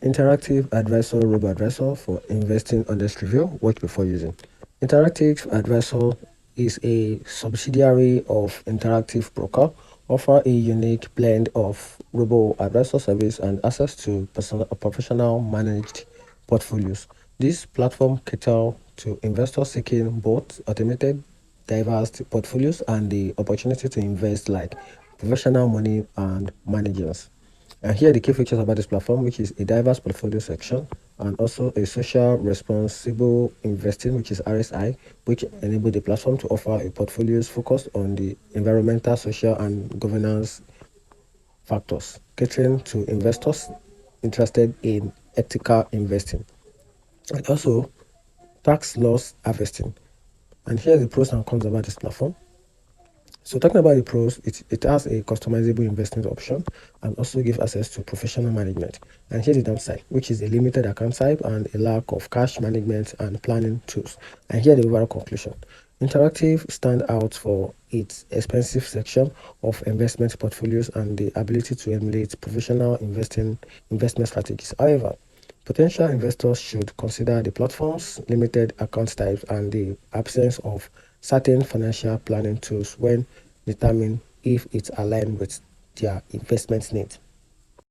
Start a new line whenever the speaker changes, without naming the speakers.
Interactive Advisor Robo-advisor for investing under review. Watch before using. Interactive Advisor is a subsidiary of Interactive Broker, offer a unique blend of robo-advisor service and access to professional managed portfolios. This platform caters to investors seeking both automated, diverse portfolios and the opportunity to invest like professional money and managers. And here are the key features about this platform, which is a diverse portfolio section and also a social responsible investing, which is RSI, which enable the platform to offer a portfolios focused on the environmental, social, and governance factors, catering to investors interested in ethical investing. And also tax loss harvesting. And here are the pros and cons about this platform. So talking about the pros, it has a customizable investment option and also give access to professional management. And here's the downside, which is a limited account type and a lack of cash management and planning tools. And here the overall conclusion. Interactive stand out for its expensive section of investment portfolios and the ability to emulate professional investment strategies. However, potential investors should consider the platform's limited account types and the absence of certain financial planning tools when determining if it's aligned with their investment needs.